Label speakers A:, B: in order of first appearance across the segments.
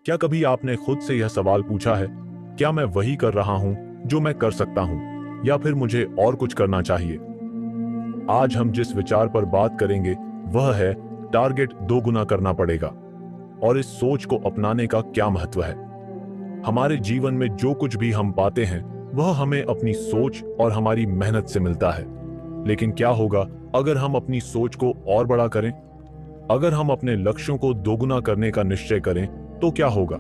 A: क्या कभी आपने खुद से यह सवाल पूछा है, क्या मैं वही कर रहा हूं जो मैं कर सकता हूं, या फिर मुझे और कुछ करना चाहिए? आज हम जिस विचार पर बात करेंगे वह है टारगेट दोगुना करना पड़ेगा, और इस सोच को अपनाने का क्या महत्व है। हमारे जीवन में जो कुछ भी हम पाते हैं वह हमें अपनी सोच और हमारी मेहनत से मिलता है। लेकिन क्या होगा अगर हम अपनी सोच को और बड़ा करें? अगर हम अपने लक्ष्यों को दोगुना करने का निश्चय करें तो क्या होगा?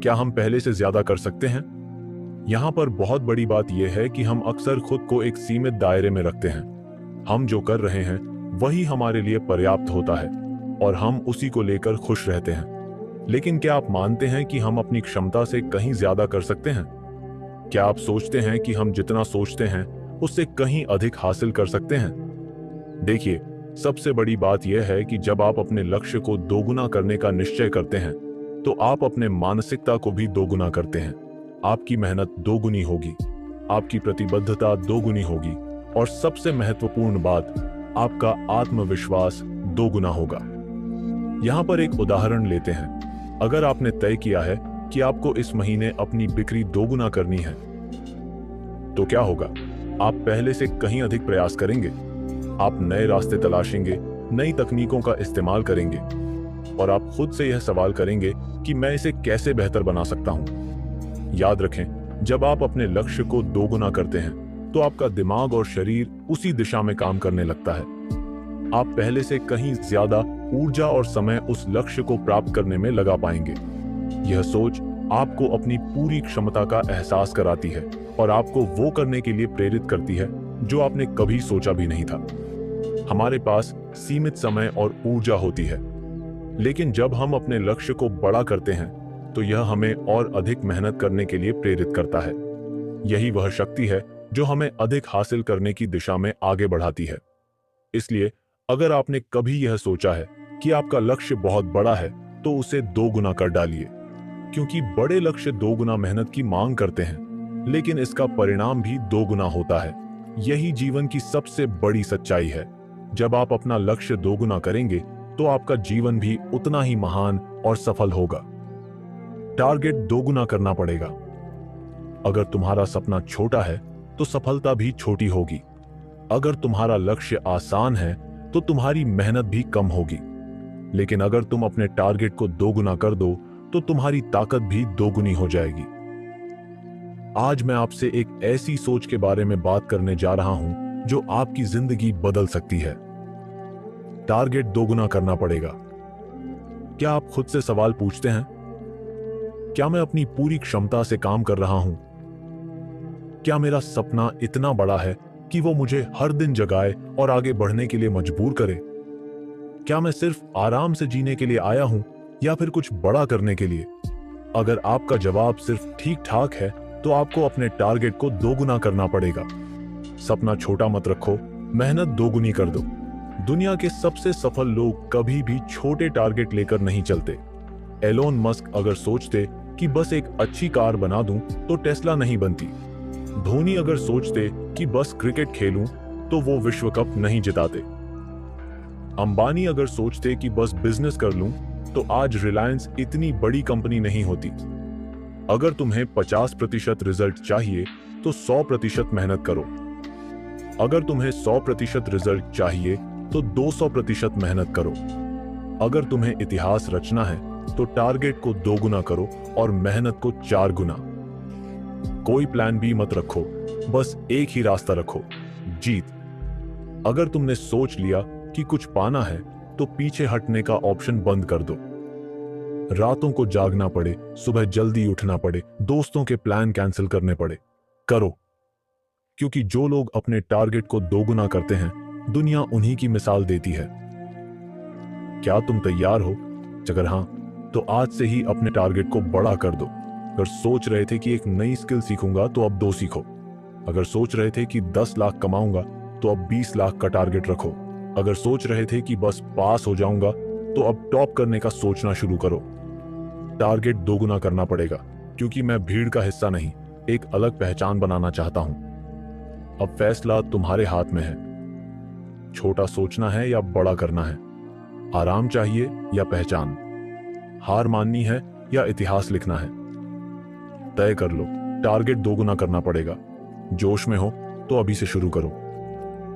A: क्या हम पहले से ज्यादा कर सकते हैं? यहां पर बहुत बड़ी बात यह है कि हम अक्सर खुद को एक सीमित दायरे में रखते हैं। हम जो कर रहे हैं वही हमारे लिए पर्याप्त होता है और हम उसी को लेकर खुश रहते हैं। लेकिन क्या आप मानते हैं कि हम अपनी क्षमता से कहीं ज्यादा कर सकते हैं? क्या आप सोचते हैं कि हम जितना सोचते हैं उससे कहीं अधिक हासिल कर सकते हैं? देखिए, सबसे बड़ी बात यह है कि जब आप अपने लक्ष्य को दोगुना करने का निश्चय करते हैं तो आप अपने मानसिकता को भी दोगुना करते हैं। आपकी मेहनत दोगुनी होगी, आपकी प्रतिबद्धता दोगुनी होगी, और सबसे महत्वपूर्ण बात, आपका आत्मविश्वास दोगुना होगा। यहां पर एक उदाहरण लेते हैं। अगर आपने तय किया है कि आपको इस महीने अपनी बिक्री दोगुना करनी है, तो क्या होगा? आप पहले से कहीं अधिक प्रयास करेंगे। आप नए रास्ते तलाशेंगे, नई तकनीकों का इस्तेमाल करेंगे, और आप खुद से यह सवाल करेंगे कि मैं इसे कैसे बेहतर बना सकता हूं। याद रखें, जब आप अपने लक्ष्य को दोगुना करते हैं तो आपका दिमाग और शरीर उसी दिशा में काम करने लगता है। आप पहले से कहीं ज्यादा ऊर्जा और समय उस लक्ष्य को प्राप्त करने में लगा पाएंगे। यह सोच आपको अपनी पूरी क्षमता का एहसास कराती है और आपको वो करने के लिए प्रेरित करती है जो आपने कभी सोचा भी नहीं था। हमारे पास सीमित समय और ऊर्जा होती है, लेकिन जब हम अपने लक्ष्य को बड़ा करते हैं तो यह हमें और अधिक मेहनत करने के लिए प्रेरित करता है। यही वह शक्ति है जो हमें अधिक हासिल करने की दिशा में आगे बढ़ाती है। इसलिए अगर आपने कभी यह सोचा है कि आपका लक्ष्य बहुत बड़ा है तो उसे दोगुना कर डालिए, क्योंकि बड़े लक्ष्य दोगुना मेहनत की मांग करते हैं, लेकिन इसका परिणाम भी दोगुना होता है। यही जीवन की सबसे बड़ी सच्चाई है। जब आप अपना लक्ष्य दोगुना करेंगे तो आपका जीवन भी उतना ही महान और सफल होगा। टारगेट दोगुना करना पड़ेगा। अगर तुम्हारा सपना छोटा है तो सफलता भी छोटी होगी। अगर तुम्हारा लक्ष्य आसान है तो तुम्हारी मेहनत भी कम होगी। लेकिन अगर तुम अपने टारगेट को दोगुना कर दो तो तुम्हारी ताकत भी दोगुनी हो जाएगी। आज मैं आपसे एक ऐसी सोच के बारे में बात करने जा रहा हूं जो आपकी जिंदगी बदल सकती है। टारगेट दोगुना करना पड़ेगा। क्या आप खुद से सवाल पूछते हैं, क्या मैं अपनी पूरी क्षमता से काम कर रहा हूं? क्या मेरा सपना इतना बड़ा है कि वो मुझे हर दिन जगाए और आगे बढ़ने के लिए मजबूर करे? क्या मैं सिर्फ आराम से जीने के लिए आया हूं या फिर कुछ बड़ा करने के लिए? अगर आपका जवाब सिर्फ ठीक ठाक है तो आपको अपने टारगेट को दोगुना करना पड़ेगा। सपना छोटा मत रखो, मेहनत दोगुनी कर दो। दुनिया के सबसे सफल लोग कभी भी छोटे टारगेट लेकर नहीं चलते। एलोन मस्क अगर सोचते कि बस एक अच्छी कार बना दूं तो टेस्ला नहीं बनती। धोनी अगर सोचते कि बस क्रिकेट खेलूं तो वो विश्व कप नहीं जिताते। अंबानी अगर सोचते कि बस बिजनेस कर लूं तो आज रिलायंस इतनी बड़ी कंपनी नहीं होती। अगर तुम्हें 50% रिजल्ट चाहिए तो 100% मेहनत करो। अगर तुम्हें 100% रिजल्ट चाहिए तो 200% मेहनत करो। अगर तुम्हें इतिहास रचना है तो टारगेट को दोगुना करो और मेहनत को 4 गुना। कोई प्लान बी मत रखो, बस एक ही रास्ता रखो, जीत। अगर तुमने सोच लिया कि कुछ पाना है तो पीछे हटने का ऑप्शन बंद कर दो। रातों को जागना पड़े, सुबह जल्दी उठना पड़े, दोस्तों के प्लान कैंसिल करने पड़े, करो। क्योंकि जो लोग अपने टारगेट को दोगुना करते हैं दुनिया उन्हीं की मिसाल देती है। क्या तुम तैयार हो? अगर हां तो आज से ही अपने टारगेट को बड़ा कर दो। अगर सोच रहे थे कि एक नई स्किल सीखूंगा तो अब 2 सीखो। अगर सोच रहे थे कि 10 लाख कमाऊंगा तो अब 20 लाख का टारगेट रखो। अगर सोच रहे थे कि बस पास हो जाऊंगा तो अब टॉप करने का सोचना शुरू करो। टारगेट दोगुना करना पड़ेगा, क्योंकि मैं भीड़ का हिस्सा नहीं, एक अलग पहचान बनाना चाहता हूं। अब फैसला तुम्हारे हाथ में है। छोटा सोचना है या बड़ा करना है? आराम चाहिए या पहचान? हार माननी है या इतिहास लिखना है? तय कर लो। टारगेट दोगुना करना पड़ेगा। जोश में हो तो अभी से शुरू करो।